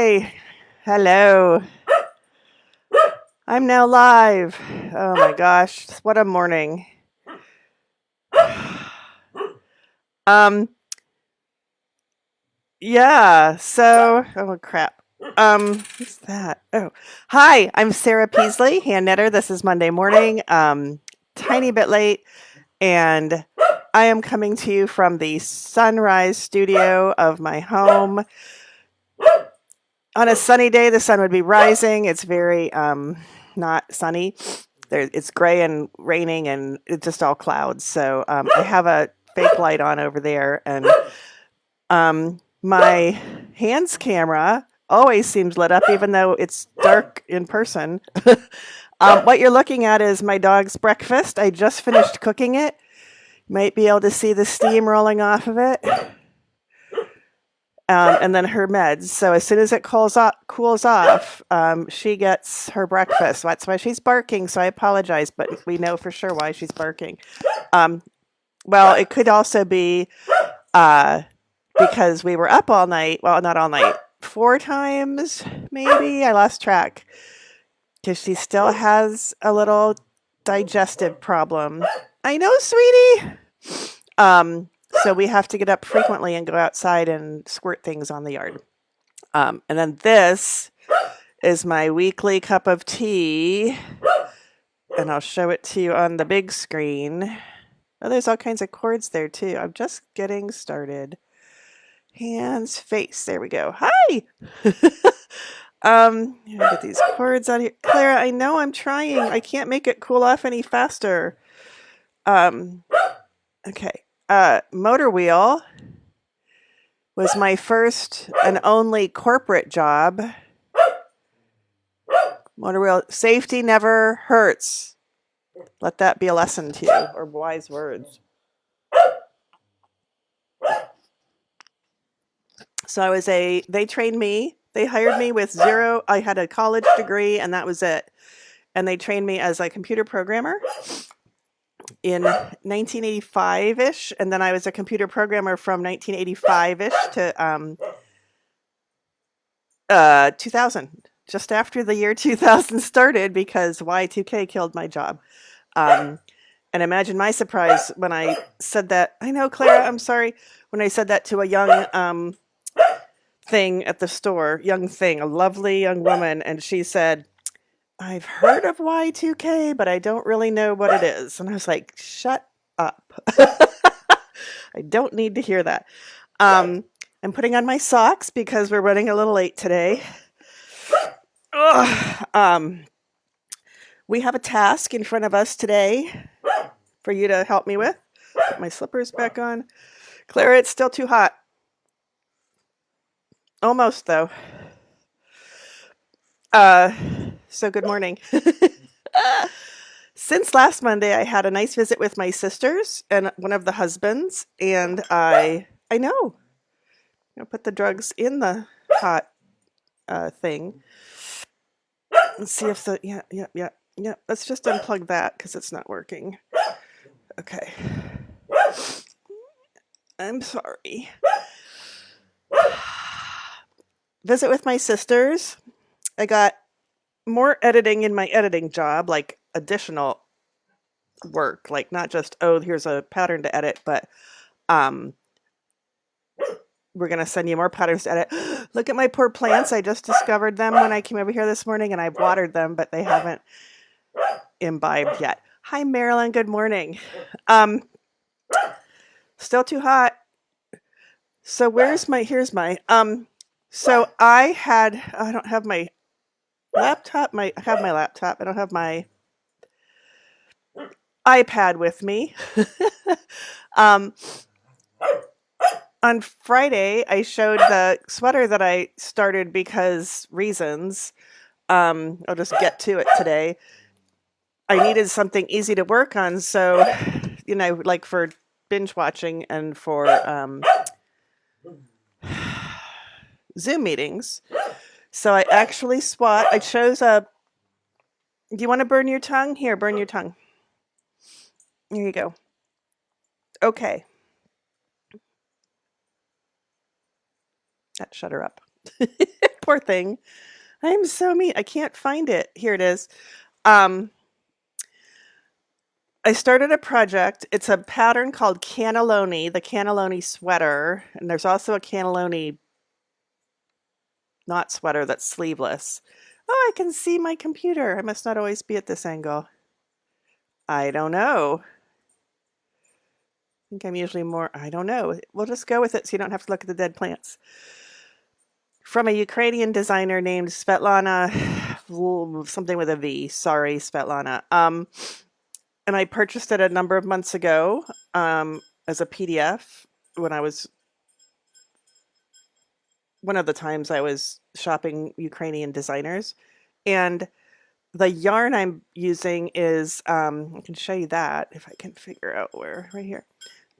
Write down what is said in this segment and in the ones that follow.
Monday. Hello. I'm now live. Oh my gosh, what a morning. Um yeah, oh crap. What's that? Oh. Hi, I'm Sarah Peasley, hand knitter. This is Monday morning. Tiny bit late, and I am coming to you from the sunrise studio of my home. On a sunny day, the sun would be rising. It's very not sunny. It's gray and raining, and it's just all clouds. So I have a fake light on over there, and my hands camera always seems lit up, even though it's dark in person. What you're looking at is my dog's breakfast. I just finished cooking it. You might be able to see the steam rolling off of it. And then her meds. So as soon as it cools off, she gets her breakfast. That's why she's barking. So I apologize, but we know for sure why she's barking. Well, it could also be because we were up all night. Well, not all night. 4 times, maybe. I lost track because she still has a little digestive problem. I know, sweetie. So we have to get up frequently and go outside and squirt things on the yard. And then this is my weekly cup of tea. And I'll show it to you on the big screen. Oh, there's all kinds of chords there too. I'm just getting started. Hands, face. There we go. Hi! Get these chords out here. Clara, I know I'm trying. I can't make it cool off any faster. Okay. Motor wheel was my first and only corporate job. Motor wheel, safety never hurts. Let that be a lesson to you, or wise words. So they trained me. They hired me with zero. I had a college degree and that was it. And they trained me as a computer programmer in 1985-ish, and then I was a computer programmer from 1985-ish to 2000, just after the year 2000 started, because Y2K killed my job. And imagine my surprise when I said that. I know, Clara, I'm sorry. When I said that to a young thing at the store, a lovely young woman, and she said, I've heard of Y2K, but I don't really know what it is. And I was like, shut up. I don't need to hear that. I'm putting on my socks because we're running a little late today. We have a task in front of us today for you to help me with. Put my slippers back on. Clara, it's still too hot. Almost, though. So good morning. Since last Monday, I had a nice visit with my sisters and one of the husbands, and I know. I'll put the drugs in the hot thing. Let's see if yeah. Let's just unplug that because it's not working. Okay. I'm sorry. Visit with my sisters. I got more editing in my editing job, like additional work, like not just, oh, here's a pattern to edit, but we're going to send you more patterns to edit. Look at my poor plants. I just discovered them when I came over here this morning, and I've watered them, but they haven't imbibed yet. Hi, Marilyn. Good morning. Still too hot. So here's my, so I don't have my laptop. I have my laptop. I don't have my iPad with me. On Friday, I showed the sweater that I started because reasons. I'll just get to it today. I needed something easy to work on, so, like for binge watching and for Zoom meetings. So I actually I chose do you want to burn your tongue? Here, burn your tongue. Here you go. Okay. Shut her up. Poor thing. I'm so mean. I can't find it. Here it is. Um, I started a project. It's a pattern called cannelloni, the cannelloni sweater, and there's also a cannelloni not sweater that's sleeveless. Oh, I can see my computer. I must not always be at this angle. I don't know. I think I'm usually more, I don't know. We'll just go with it so you don't have to look at the dead plants. From a Ukrainian designer named Svetlana, something with a V. Sorry, Svetlana. And I purchased it a number of months ago as a PDF when I was one of the times I was shopping Ukrainian designers. And the yarn I'm using is, I can show you that if I can figure out where, right here.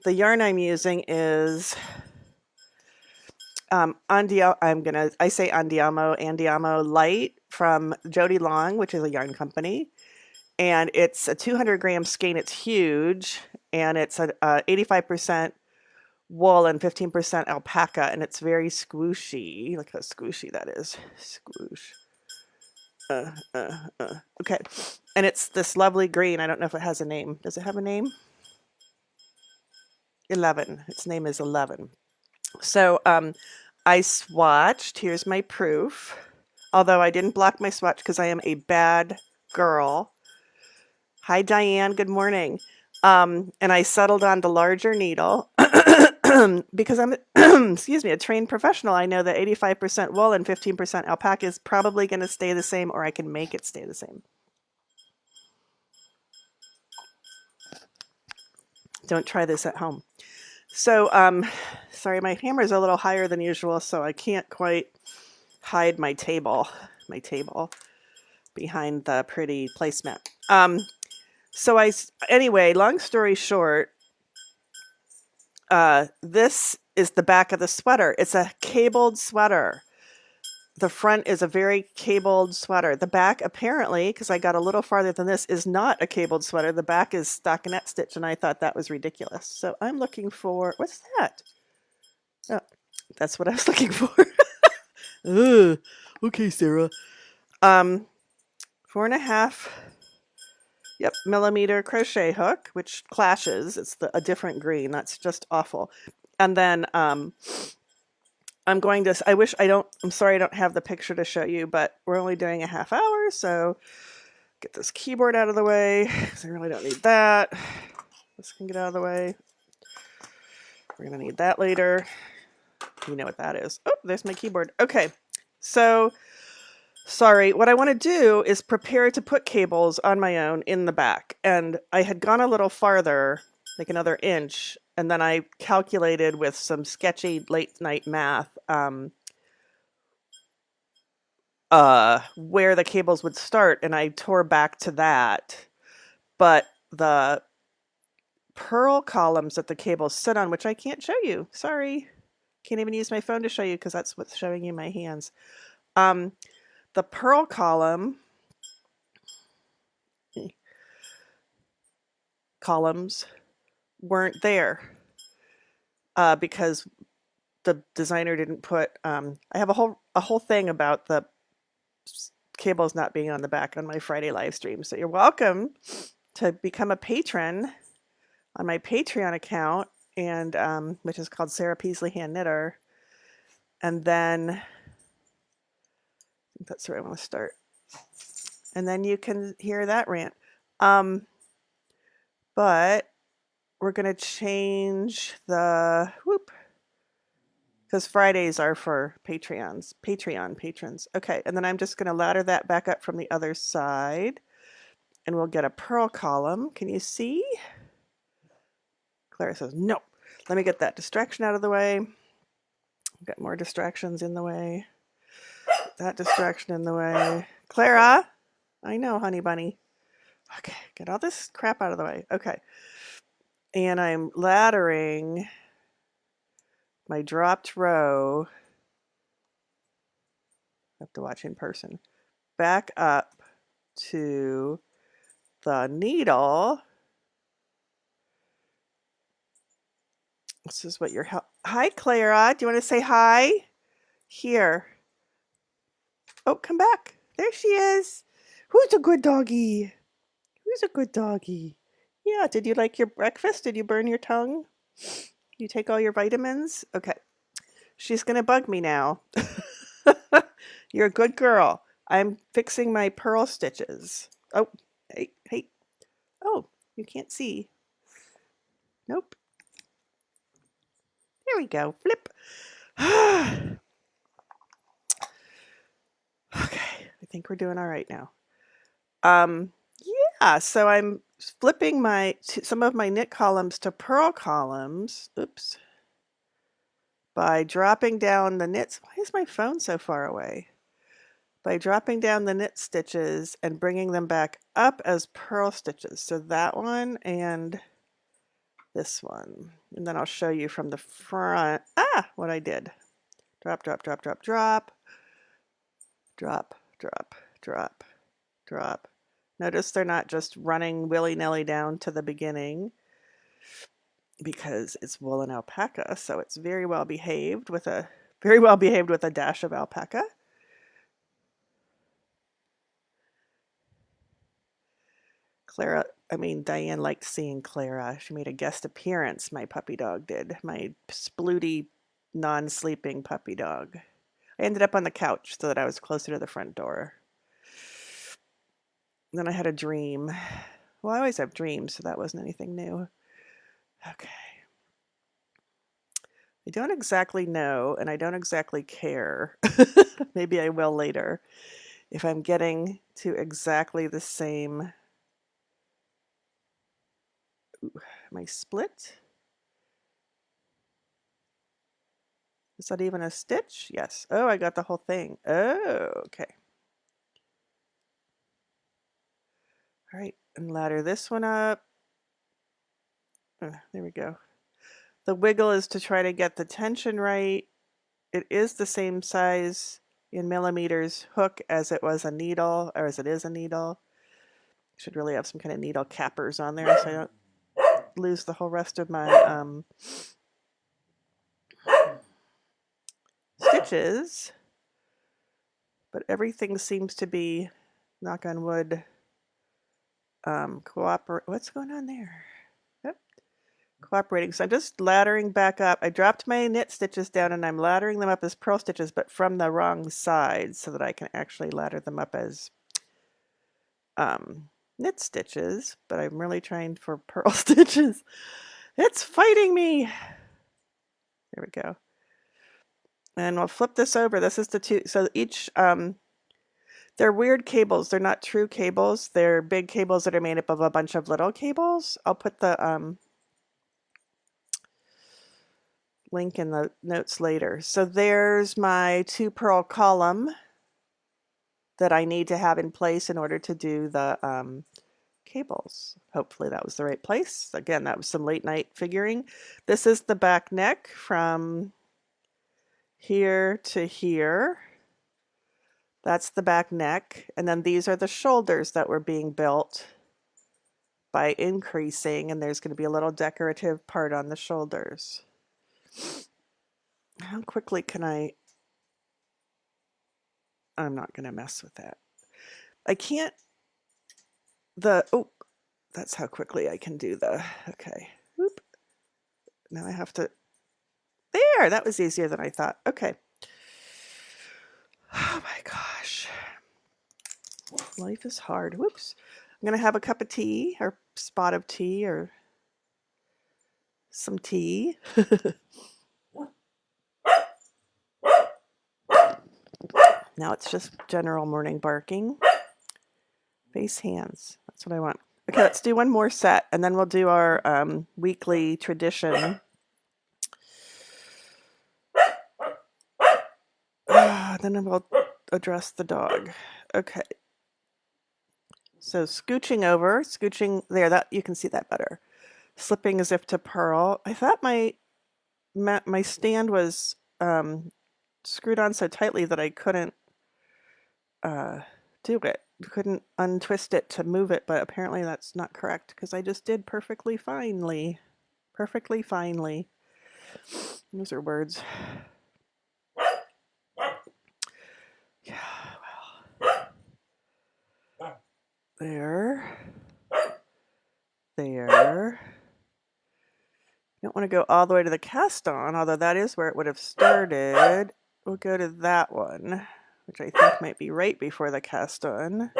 The yarn I'm using is I say Andiamo Light from Jody Long, which is a yarn company. And it's a 200-gram skein. It's huge. And it's a 85% wool and 15% alpaca. And it's very squishy. Look how squishy that is. Squoosh. Okay. And it's this lovely green. I don't know if it has a name. Does it have a name? 11. Its name is 11. So I swatched. Here's my proof. Although I didn't block my swatch because I am a bad girl. Hi, Diane. Good morning. And I settled on the larger needle because I'm, excuse me, a trained professional. I know that 85% wool and 15% alpaca is probably going to stay the same, or I can make it stay the same. Don't try this at home. So, sorry, my hammer is a little higher than usual, so I can't quite hide my table behind the pretty placemat. Anyway, long story short, this is the back of the sweater. It's a cabled sweater. The front is a very cabled sweater. The back, apparently, because I got a little farther than this, is not a cabled sweater. The back is stockinette stitch, and I thought that was ridiculous. So I'm looking for, what's that? Oh, that's what I was looking for. Okay, Sarah. 4.5 millimeter crochet hook, which clashes. It's a different green. That's just awful. And then I'm sorry I don't have the picture to show you, but we're only doing a half hour, so get this keyboard out of the way because I really don't need that. This can get out of the way. We're going to need that later. You know what that is. Oh, there's my keyboard. Okay, so sorry, what I want to do is prepare to put cables on my own in the back. And I had gone a little farther, like another inch, and then I calculated with some sketchy late night math where the cables would start, and I tore back to that. But the purl columns that the cables sit on, which I can't show you, sorry, can't even use my phone to show you because that's what's showing you my hands. The purl columns weren't there because the designer didn't put. I have a whole thing about the cables not being on the back on my Friday live stream. So you're welcome to become a patron on my Patreon account, and which is called Sarah Peasley Hand Knitter. And then I think that's where I want to start. And then you can hear that rant. But we're going to change the because Fridays are for Patreon patrons. Okay, and then I'm just going to ladder that back up from the other side, and we'll get a purl column. Can you see? Clara says, no. Let me get that distraction out of the way. I've got more distractions in the way. That distraction in the way. Clara? I know, honey bunny. Okay, get all this crap out of the way. Okay. And I'm laddering my dropped row. I have to watch in person. Back up to the needle. This is what your help. Hi, Clara. Do you want to say hi? Here. Oh, come back. There she is. Who's a good doggy? Who's a good doggy? Yeah, did you like your breakfast? Did you burn your tongue? You take all your vitamins? Okay. She's going to bug me now. You're a good girl. I'm fixing my pearl stitches. Oh, hey, hey. Oh, you can't see. Nope. There we go. Flip. Okay, I think we're doing all right now. Yeah, so I'm flipping some of my knit columns to purl columns. Oops. By dropping down the knits. Why is my phone so far away? By dropping down the knit stitches and bringing them back up as purl stitches. So that one and this one. And then I'll show you from the front, what I did. Drop, drop, drop, drop, drop, drop, drop, drop, drop. Notice they're not just running willy-nilly down to the beginning because it's wool and alpaca, so it's very well behaved with a dash of alpaca. Diane liked seeing Clara. She made a guest appearance, my puppy dog did. My splooty, non-sleeping puppy dog. I ended up on the couch so that I was closer to the front door. Then I had a dream. Well, I always have dreams, so that wasn't anything new. Okay. I don't exactly know, and I don't exactly care. Maybe I will later. If I'm getting to exactly the same. Ooh, am I split? Is that even a stitch? Yes. Oh, I got the whole thing. Oh, okay. All right, and ladder this one up. There we go. The wiggle is to try to get the tension right. It is the same size in millimeters hook as it was a needle, or as it is a needle. Should really have some kind of needle cappers on there so I don't lose the whole rest of my stitches. But everything seems to be, knock on wood, cooperate. What's going on there? Yep. Cooperating. So I'm just laddering back up. I dropped my knit stitches down and I'm laddering them up as purl stitches, but from the wrong side so that I can actually ladder them up as knit stitches, but I'm really trying for purl stitches. It's fighting me. There we go. And we'll flip this over. This is the two. So each, they're weird cables. They're not true cables. They're big cables that are made up of a bunch of little cables. I'll put the link in the notes later. So there's my 2 purl column that I need to have in place in order to do the cables. Hopefully that was the right place. Again, that was some late night figuring. This is the back neck from here to here. That's the back neck. And then these are the shoulders that were being built by increasing, and there's going to be a little decorative part on the shoulders. How quickly can I'm not going to mess with that. I can't, that's how quickly I can do okay. Oop. Now I have to, there, that was easier than I thought. Okay. Oh my gosh. Life is hard. Whoops. I'm going to have a cup of tea or spot of tea or some tea. Now it's just general morning barking. Face hands. That's what I want. Okay, let's do one more set and then we'll do our weekly tradition. Then we'll address the dog. Okay. So scooching there, that you can see that better. Slipping as if to purl. I thought my stand was screwed on so tightly that I couldn't do it. Couldn't untwist it to move it, but apparently that's not correct because I just did perfectly finely. Perfectly finely. Those are words. Yeah, well. There. There. You don't want to go all the way to the cast on, although that is where it would have started. We'll go to that one, which I think might be right before the cast on.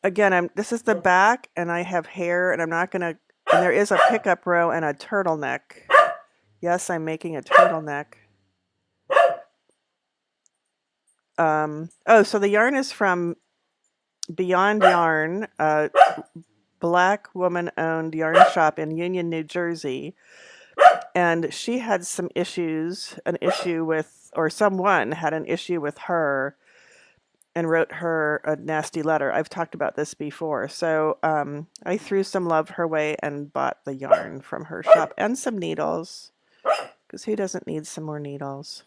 Again, this is the back, and I have hair, and I'm not going to, and there is a pickup row and a turtleneck. Yes, I'm making a turtleneck. Oh, so the yarn is from Beyond Yarn, a Black woman-owned yarn shop in Union, New Jersey. And she had some issues, someone had an issue with her and wrote her a nasty letter. I've talked about this before. So I threw some love her way and bought the yarn from her shop and some needles, because who doesn't need some more needles?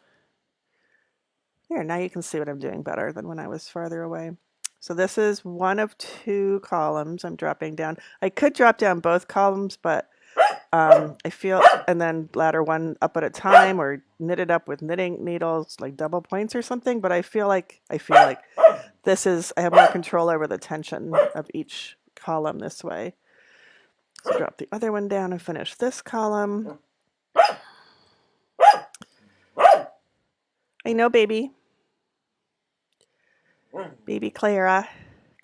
There, now you can see what I'm doing better than when I was farther away. So this is one of 2 columns I'm dropping down. I could drop down both columns, but I feel, and then ladder one up at a time, or knit it up with knitting needles, like double points or something. But I feel like this is, I have more control over the tension of each column this way. So drop the other one down and finish this column. I know, baby. Baby Clara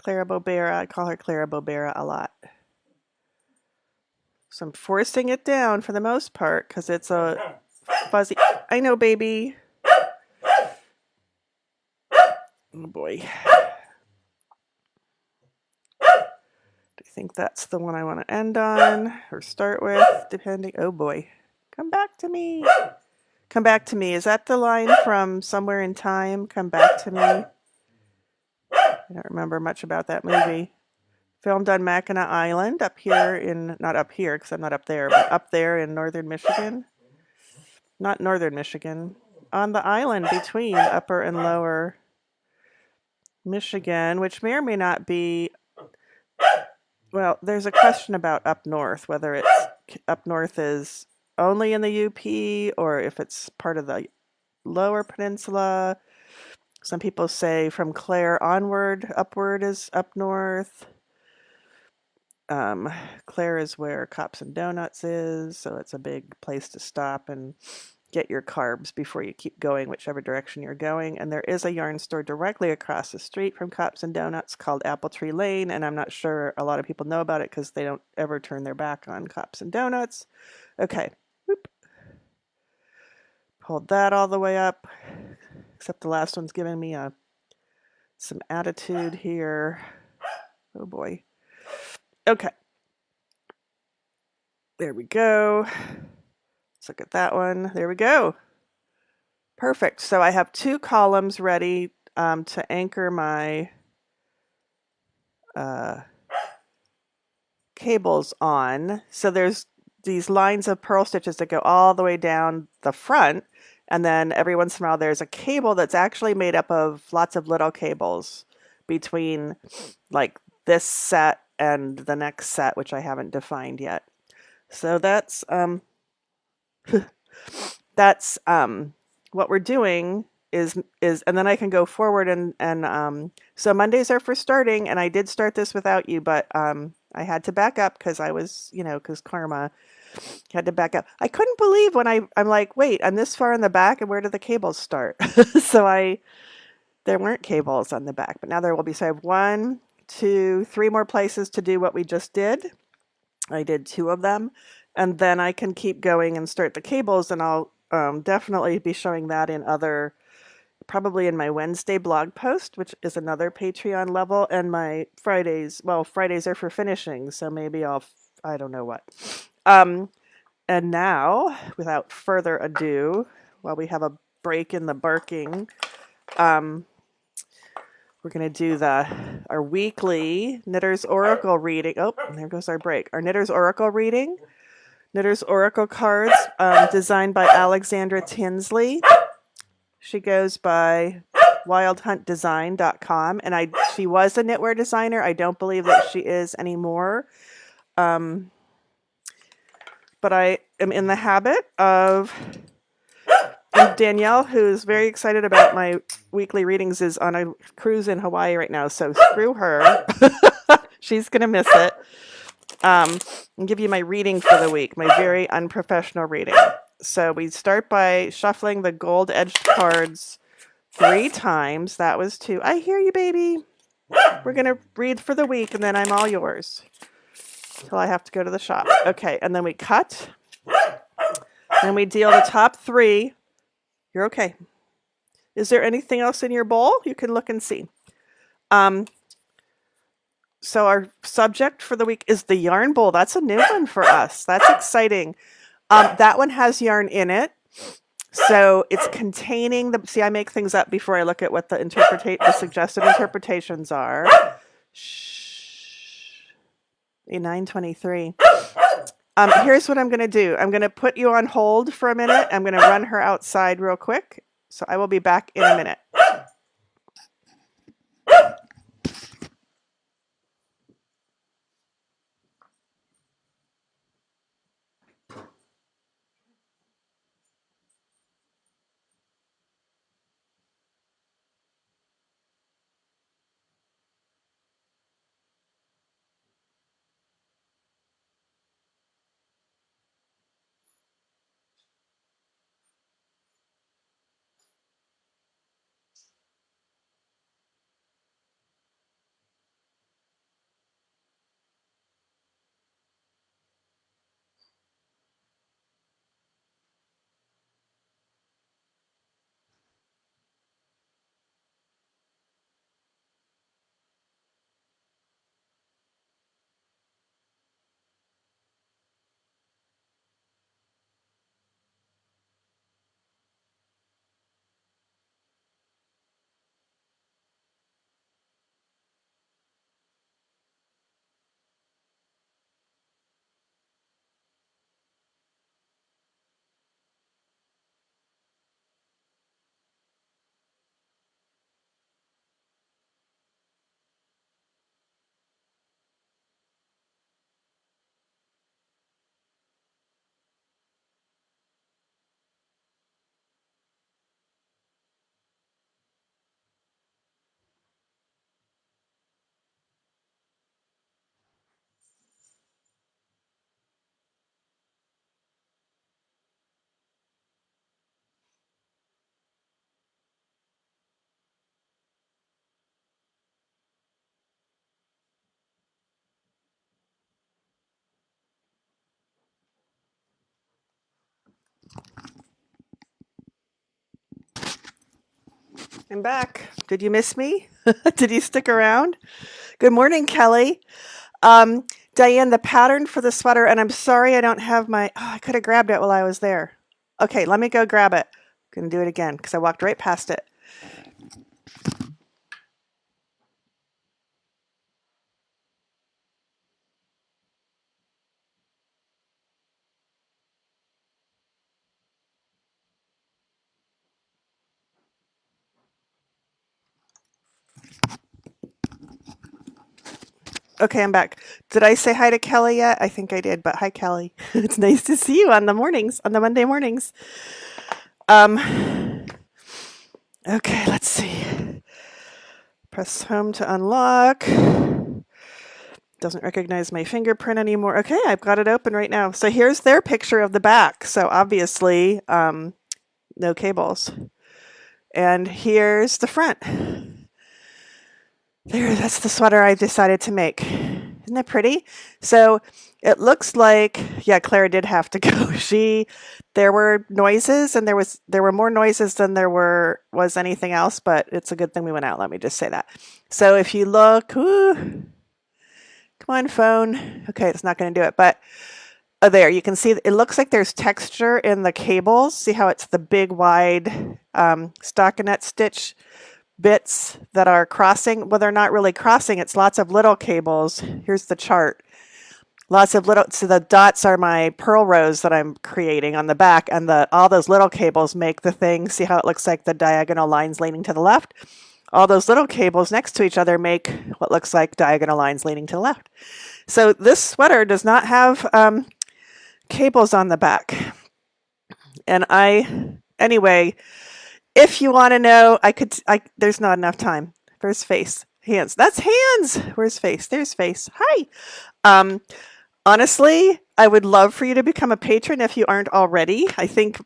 Bobera. I call her Clara Bobera a lot. So I'm forcing it down for the most part because it's a fuzzy. I know, baby. Oh boy. I think that's the one I want to end on or start with, depending. Oh boy. Come back to me. Come back to me. Is that the line from Somewhere in Time? Come back to me. I don't remember much about that movie. Filmed on Mackinac Island up here in, not up here because I'm not up there, but up there in northern Michigan. Not northern Michigan. On the island between upper and lower Michigan, which may or may not be, well, there's a question about up north, whether it's up north is only in the UP or if it's part of the lower peninsula. Some people say from Clare onward, upward is up north. Clare is where Cops and Donuts is, so it's a big place to stop and get your carbs before you keep going whichever direction you're going. And there is a yarn store directly across the street from Cops and Donuts called Apple Tree Lane, and I'm not sure a lot of people know about it because they don't ever turn their back on Cops and Donuts. Okay. Whoop. Pulled that all the way up, except the last one's giving me some attitude here. Oh boy. Okay. There we go. Let's look at that one. There we go. Perfect. So I have 2 columns ready to anchor my cables on. So there's these lines of purl stitches that go all the way down the front, and then every once in a while there's a cable that's actually made up of lots of little cables between like this set and the next set, which I haven't defined yet. So that's what we're doing is and then I can go forward and so Mondays are for starting, and I did start this without you, but I had to back up because I was, because karma, had to back up. I couldn't believe when I'm like, wait, I'm this far in the back and where do the cables start? So there weren't cables on the back, but now there will be. So I have 1, 2, 3 more places to do what we just did. I did 2 of them, and then I can keep going and start the cables, and I'll definitely be showing that probably in my Wednesday blog post, which is another Patreon level, and my Fridays. Well, Fridays are for finishing, so maybe I don't know what. And now, without further ado, while we have a break in the barking, we're going to do our weekly Knitter's Oracle reading. Oh, there goes our break. Our Knitter's Oracle reading. Knitter's Oracle cards, designed by Alexandra Tinsley. She goes by wildhuntdesign.com, and she was a knitwear designer. I don't believe that she is anymore. But I am in the habit of Danielle, who's very excited about my weekly readings, is on a cruise in Hawaii right now, so screw her. She's going to miss it. I'll give you my reading for the week, my very unprofessional reading. So we start by shuffling the gold-edged cards 3 times. That was 2. I hear you, baby. We're going to read for the week, and then I'm all yours till I have to go to the shop. Okay, and then we cut. Then we deal the top 3. You're okay. Is there anything else in your bowl? You can look and see. So our subject for the week is the yarn bowl. That's a new one for us. That's exciting. That one has yarn in it. So it's containing the, see, I make things up before I look at what the suggested interpretations are. Shh. 9:23. Here's what I'm going to do. I'm going to put you on hold for a minute. I'm going to run her outside real quick. So I will be back in a minute. I'm back. Did you miss me? Did you stick around? Good morning, Kelly. Diane, the pattern for the sweater, and I'm sorry I don't have I could have grabbed it while I was there. Okay, let me go grab it. I'm going to do it again because I walked right past it. Okay, I'm back. Did I say hi to Kelly yet? I think I did, but hi, Kelly. It's nice to see you on the Monday mornings. Okay, let's see. Press home to unlock. Doesn't recognize my fingerprint anymore. Okay, I've got it open right now. So here's their picture of the back. So obviously, no cables. And here's the front. There, that's the sweater I decided to make. Isn't that pretty? So it looks like, yeah, Clara did have to go. There were noises, and there were more noises than there was anything else, but it's a good thing we went out. Let me just say that. So if you look, come on, phone. Okay, it's not going to do it, but there you can see it looks like there's texture in the cables. See how it's the big wide stockinette stitch bits that are crossing. Well, they're not really crossing. It's lots of little cables. Here's the chart. Lots of little, so the dots are my purl rows that I'm creating on the back, and all those little cables make the thing. See how it looks like the diagonal lines leaning to the left? All those little cables next to each other make what looks like diagonal lines leaning to the left. So this sweater does not have cables on the back. And I Anyway, if you want to know, there's not enough time. Where's face? Hands. That's hands. Where's face? There's face. Hi. Um, Honestly, I would love for you to become a patron if you aren't already. I think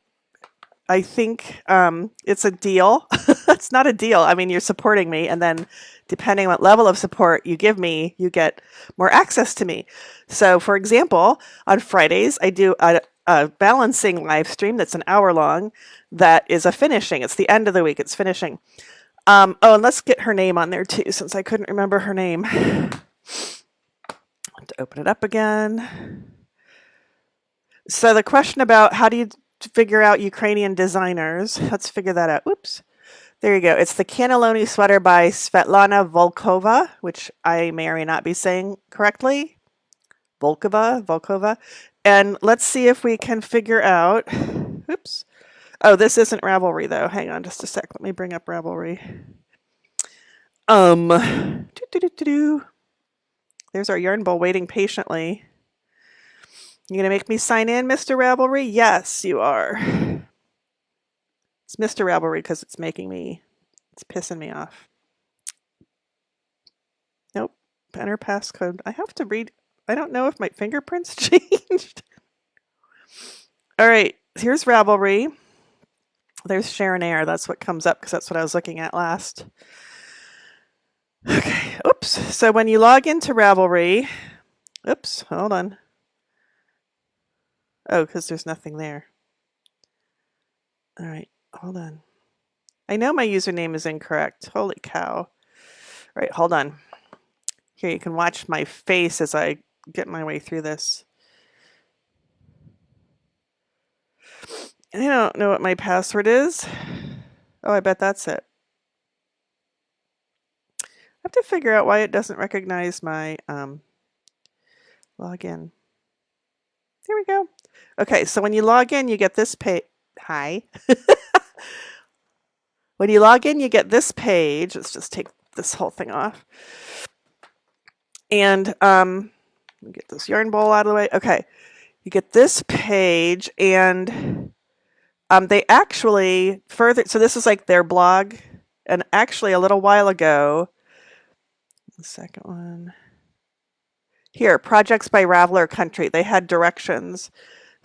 it's a deal. It's not a deal. I mean, you're supporting me, and then depending on what level of support you give me, you get more access to me. So, for example, on Fridays, I do a balancing live stream that's an hour long. That is a finishing. It's the end of the week. It's finishing. Oh, and let's get her name on there too, since I couldn't remember her name. To open it up again. So the question about how do you figure out Ukrainian designers? Let's figure that out. Oops. There you go. It's the cannelloni sweater by Svetlana Volkova, which I may or may not be saying correctly. Volkova. And let's see if we can figure out. Oops. Oh, this isn't Ravelry though. Hang on just a sec. Let me bring up Ravelry. There's our yarn bowl waiting patiently. You gonna make me sign in, Mr. Ravelry? Yes, you are. It's Mr. Ravelry because it's pissing me off. Nope. Enter passcode. I have to read. I don't know if my fingerprints changed. All right, here's Ravelry. There's Sharon Air. That's what comes up because that's what I was looking at last. Okay, oops. So when you log into Ravelry, oops, hold on. Oh, because there's nothing there. All right, hold on. I know my username is incorrect. Holy cow. All right, hold on. Here, you can watch my face as I get my way through this. I don't know what my password is. Oh, I bet that's it. I have to figure out why it doesn't recognize my login. There we go. Okay, so when you log in, you get this page. Hi. When you log in, you get this page. Let's just take this whole thing off. And get this yarn bowl out of the way. Okay, you get this page, and they actually further. So this is like their blog, and actually a little while ago. The second one. Here, projects by Raveler country. They had directions.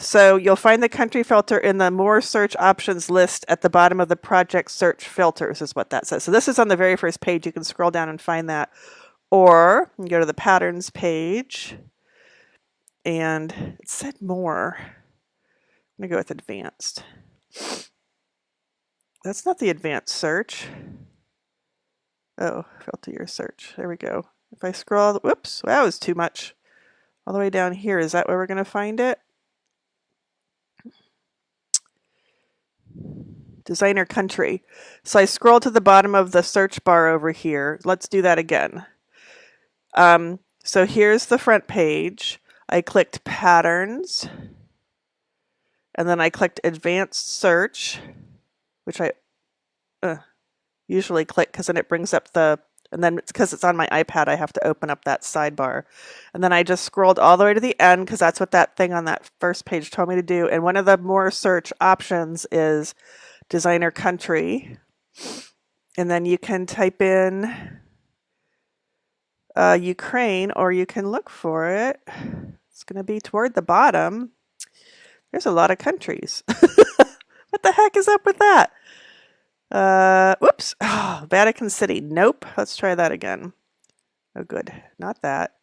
So you'll find the country filter in the more search options list at the bottom of the project search filters is what that says. So this is on the very first page. You can scroll down and find that. Or you go to the patterns page and it said more. I'm going to go with advanced. That's not the advanced search. Oh, filter your search. There we go. If I scroll, whoops, that was too much. All the way down here, is that where we're going to find it? Designer country. So I scroll to the bottom of the search bar over here. Let's do that again. So here's the front page. I clicked patterns, and then I clicked advanced search, which I usually click because then it brings up and then because it's on my iPad, I have to open up that sidebar. And then I just scrolled all the way to the end because that's what that thing on that first page told me to do. And one of the more search options is designer country. And then you can type in Ukraine, or you can look for it. It's going to be toward the bottom. There's a lot of countries. What the heck is up with that? Whoops. Oh, Vatican City. Nope. Let's try that again. Oh, good. Not that.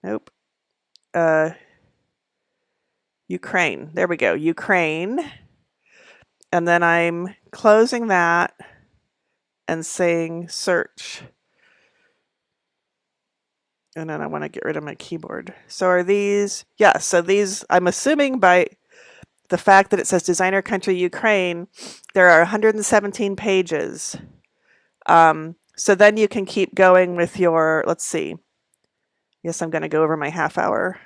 Nope. Ukraine. There we go. Ukraine. And then I'm closing that and saying search. And then I want to get rid of my keyboard. So are these, yeah, so these, I'm assuming by the fact that it says designer country Ukraine, there are 117 pages. So then you can keep going with your, let's see. Yes, I'm going to go over my half hour,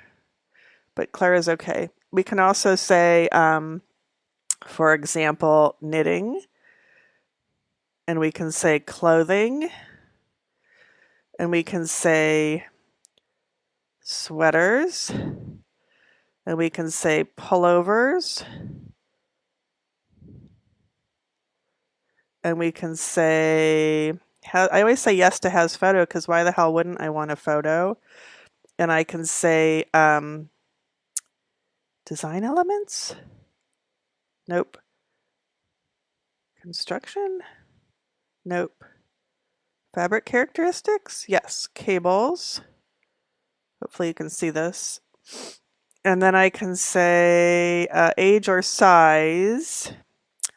but Clara's okay. We can also say, for example, knitting, and we can say clothing, and we can say sweaters, and we can say pullovers, And we can say, I always say yes to has photo because why the hell wouldn't I want a photo? And I can say design elements? Nope. Construction? Nope. Fabric characteristics? Yes. Cables. Hopefully you can see this. And then I can say age or size.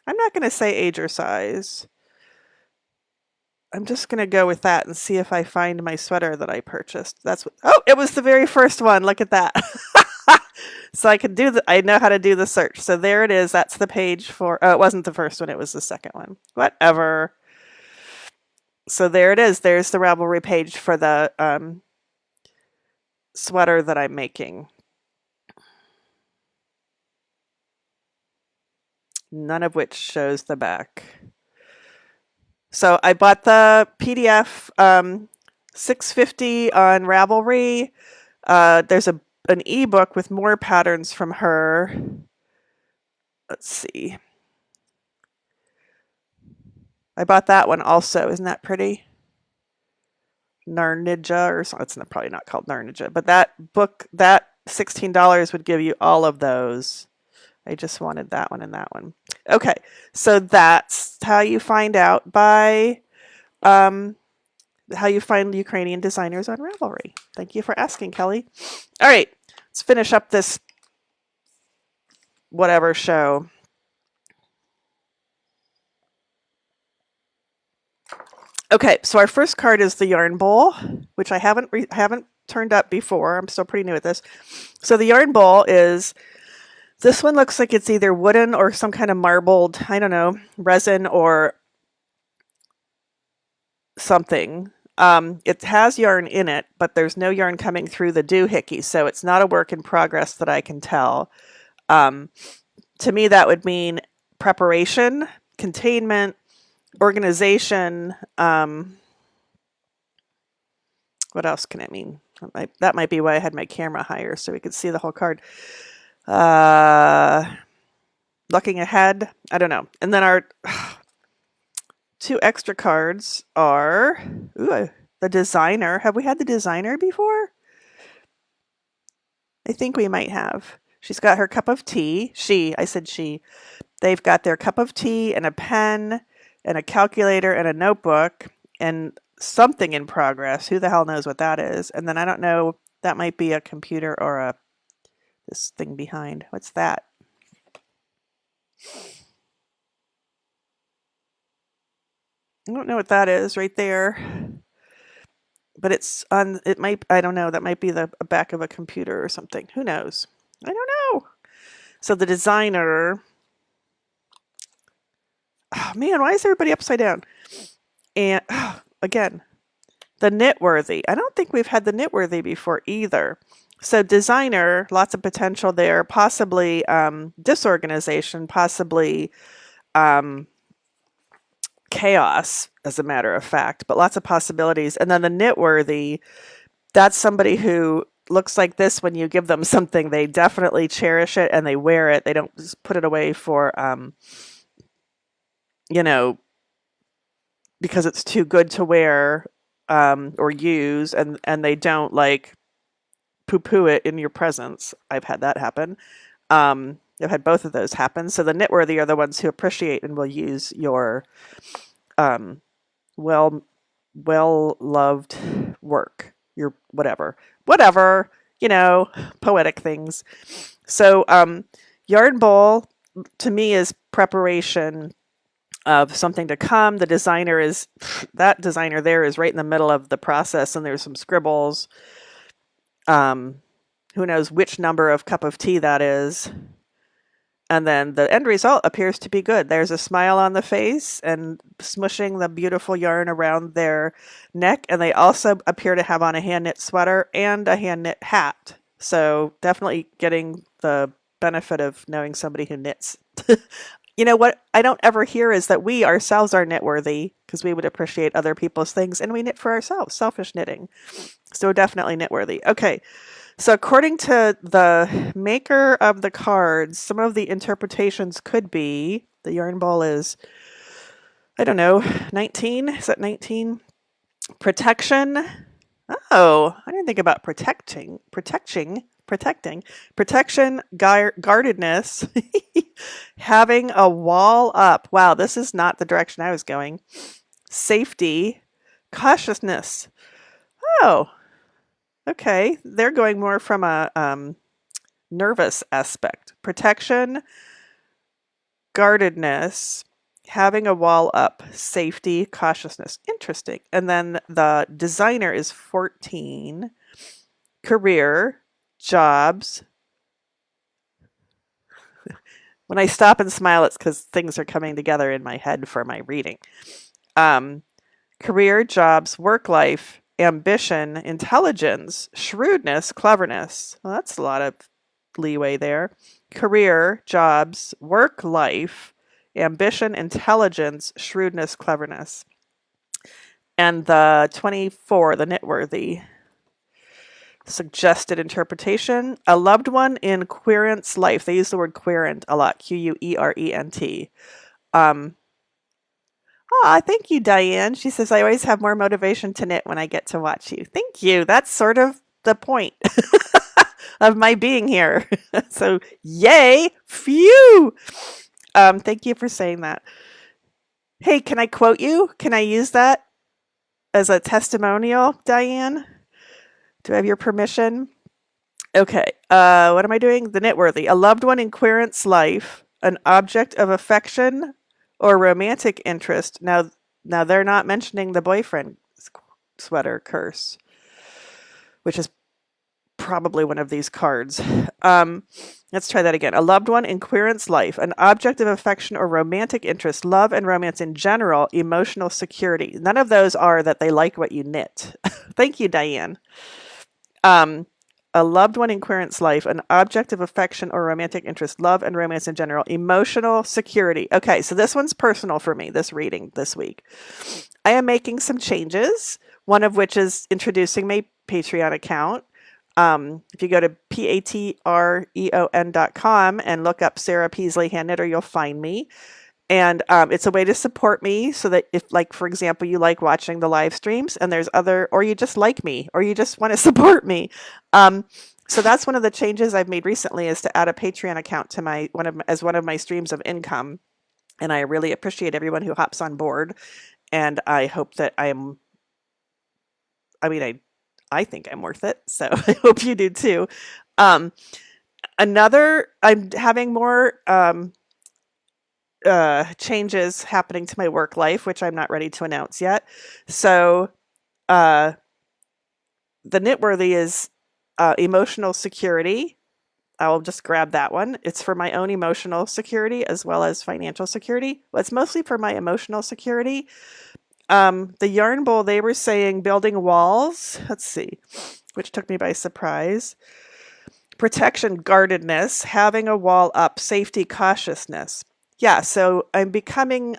I'm not going to say age or size. I'm just going to go with that and see if I find my sweater that I purchased. Oh, it was the very first one. Look at that. So I can I know how to do the search. So there it is. That's the page for, oh, it wasn't the first one. It was the second one. Whatever. So there it is. There's the Ravelry page for the sweater that I'm making. None of which shows the back. So I bought the PDF $6.50 on Ravelry. There's an ebook with more patterns from her. Let's see. I bought that one also. Isn't that pretty? Narnija or something. It's probably not called Narnija, but that book, that $16 would give you all of those. I just wanted that one and that one. Okay, so that's how you find out by how you find Ukrainian designers on Ravelry. Thank you for asking, Kelly. All right, let's finish up this whatever show. Okay, so our first card is the yarn bowl, which I haven't turned up before. I'm still pretty new at this. So the yarn bowl is, this one looks like it's either wooden or some kind of marbled, I don't know, resin or something. It has yarn in it, but there's no yarn coming through the doohickey, so it's not a work in progress that I can tell. To me, that would mean preparation, containment, organization. What else can it mean? That might be why I had my camera higher, so we could see the whole card. Looking ahead, I don't know. And then our two extra cards are the designer. Have we had the designer before? I think we might have. She's got her cup of tea. I said she. They've got their cup of tea and a pen and a calculator and a notebook and something in progress. Who the hell knows what that is? And then I don't know, that might be a computer or this thing behind. What's that? I don't know what that is right there. But it's on, it might, I don't know, that might be the back of a computer or something. Who knows? I don't know. So the designer, oh man, why is everybody upside down? And again, the knitworthy. I don't think we've had the knitworthy before either. So designer, lots of potential there, possibly disorganization, possibly chaos, as a matter of fact, but lots of possibilities. And then the knitworthy, that's somebody who looks like this. When you give them something, they definitely cherish it and they wear it. They don't just put it away for, because it's too good to wear or use, and they don't like poo-poo it in your presence. I've had that happen. I've had both of those happen. So the knitworthy are the ones who appreciate and will use your well-loved work, your whatever, poetic things. So yarn bowl to me is preparation of something to come. The designer is, that designer there is right in the middle of the process, and there's some scribbles. Who knows which number of cup of tea that is. And then the end result appears to be good. There's a smile on the face and smushing the beautiful yarn around their neck. And they also appear to have on a hand knit sweater and a hand knit hat. So definitely getting the benefit of knowing somebody who knits. You know what I don't ever hear is that we ourselves are knitworthy, because we would appreciate other people's things and we knit for ourselves, selfish knitting. So definitely knitworthy. Okay. So according to the maker of the cards, some of the interpretations could be, the yarn bowl is I don't know, 19? Is that 19? Protection. Oh, I didn't think about protection, guardedness, having a wall up. Wow, this is not the direction I was going. Safety, cautiousness. Oh, okay. They're going more from a nervous aspect. Protection, guardedness, having a wall up, safety, cautiousness. Interesting. And then the designer is 14. Career, jobs. When I stop and smile, it's because things are coming together in my head for my reading. Um, Career, jobs, work life, ambition, intelligence, shrewdness, cleverness. Well, that's a lot of leeway there. Career, jobs, work life, ambition, intelligence, shrewdness, cleverness. And the 24, the knitworthy. Suggested interpretation, a loved one in querent's life. They use the word querent a lot, Querent. Thank you, Diane. She says, I always have more motivation to knit when I get to watch you. Thank you. That's sort of the point of my being here. So, yay. Phew. Thank you for saying that. Hey, can I quote you? Can I use that as a testimonial, Diane? Do I have your permission? Okay. What am I doing? The knitworthy. A loved one in querent's life, an object of affection or romantic interest. Now they're not mentioning the boyfriend sweater curse, which is probably one of these cards. Let's try that again. A loved one in querent's life, an object of affection or romantic interest, love and romance in general, emotional security. None of those are that they like what you knit. Thank you, Diane. A loved one in querent's life, an object of affection or romantic interest, love and romance in general, emotional security. Okay, so this one's personal for me, this reading this week. I am making some changes, one of which is introducing my Patreon account. If you go to patreon.com and look up Sarah Peasley Hand Knitter, you'll find me. And it's a way to support me so that if, like, for example, you like watching the live streams and there's other, or you just like me, or you just want to support me. So that's one of the changes I've made recently is to add a Patreon account to as one of my streams of income. And I really appreciate everyone who hops on board. And I hope that I think I'm worth it. So I hope you do too. I'm having more, changes happening to my work life, which I'm not ready to announce yet. So the knitworthy is emotional security. I'll just grab that one. It's for my own emotional security as well as financial security. Well, it's mostly for my emotional security. The Yarn Bowl, they were saying building walls. Let's see, which took me by surprise. Protection, guardedness, having a wall up, safety, cautiousness. Yeah, so I'm becoming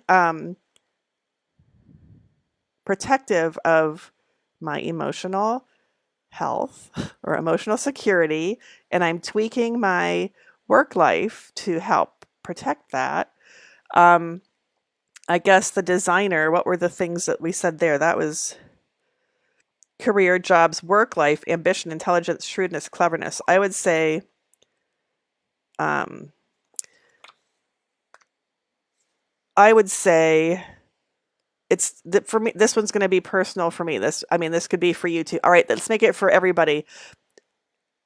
protective of my emotional health or emotional security, and I'm tweaking my work life to help protect that. I guess the designer, what were the things that we said there? That was career, jobs, work life, ambition, intelligence, shrewdness, cleverness. I would say it's that for me. This one's going to be personal for me. This could be for you too. All right, let's make it for everybody.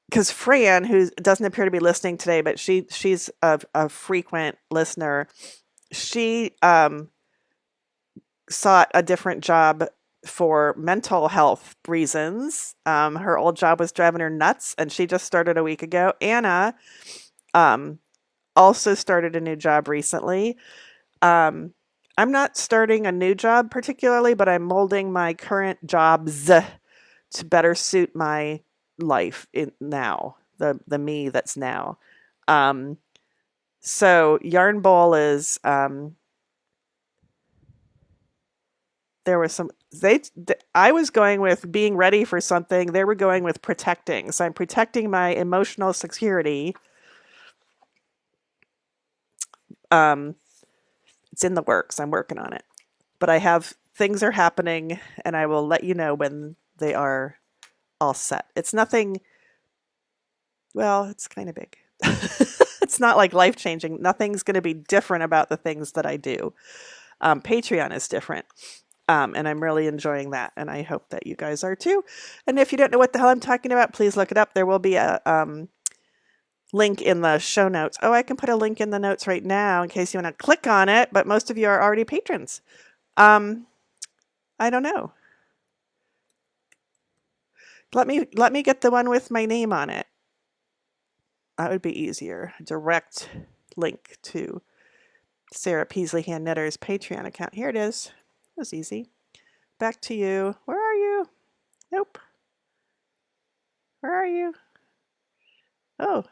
Because Fran, who doesn't appear to be listening today, but she's a frequent listener. She sought a different job for mental health reasons. Her old job was driving her nuts, and she just started a week ago. Anna also started a new job recently. I'm not starting a new job particularly, but I'm molding my current jobs to better suit my life now, the me that's now. So Yarn Bowl is there was some I was going with being ready for something. They were going with protecting. So I'm protecting my emotional security. It's in the works. I'm working on it. but I have things are happening, and I will let you know when they are all set. It's nothing, well, it's kind of big. It's not like life changing. Nothing's going to be different about the things that I do. Patreon is different. And I'm really enjoying that. And I hope that you guys are too. And if you don't know what the hell I'm talking about, please look it up. There will be a link in the show notes. Oh, I can put a link in the notes right now in case you want to click on it. But most of you are already patrons. I don't know. Let me get the one with my name on it. That would be easier. Direct link to Sarah Peasley Hand Knitter's Patreon account. Here it is. It was easy. Back to you. Where are you? Nope. Where are you? Oh,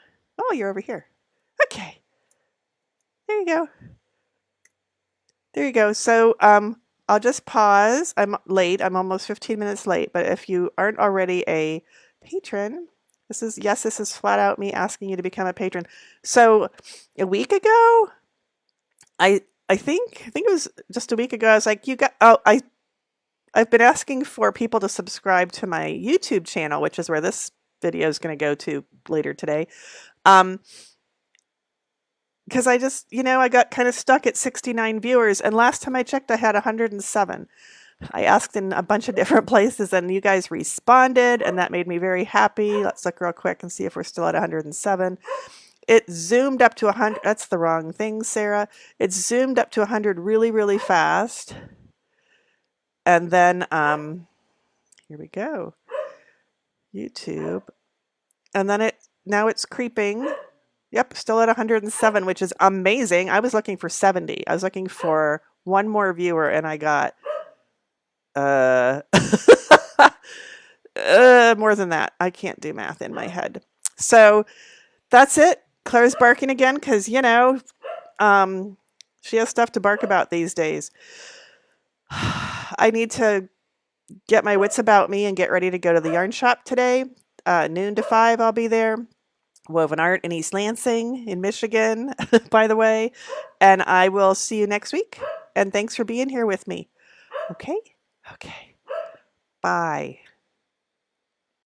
you're over here. Okay. There you go. There you go. So, I'll just pause. I'm late. I'm almost 15 minutes late. But if you aren't already a patron, this is flat out me asking you to become a patron. So, a week ago, I think it was just a week ago. I was like, I've been asking for people to subscribe to my YouTube channel, which is where this video is going to go to later today. Because I just, I got kind of stuck at 69 viewers, and last time I checked, I had 107. I asked in a bunch of different places, and you guys responded, and that made me very happy. Let's look real quick and see if we're still at 107. It zoomed up to 100. That's the wrong thing, Sarah. It zoomed up to 100 really, really fast. And then, here we go. YouTube. And then now it's creeping. Yep, still at 107, which is amazing. I was looking for 70. I was looking for one more viewer, and I got more than that. I can't do math in my head. So that's it. Claire's barking again because, she has stuff to bark about these days. I need to get my wits about me and get ready to go to the yarn shop today. Noon to 5, I'll be there. Woven Art in East Lansing in Michigan, by the way. And I will see you next week. And thanks for being here with me. Okay? Okay. Bye.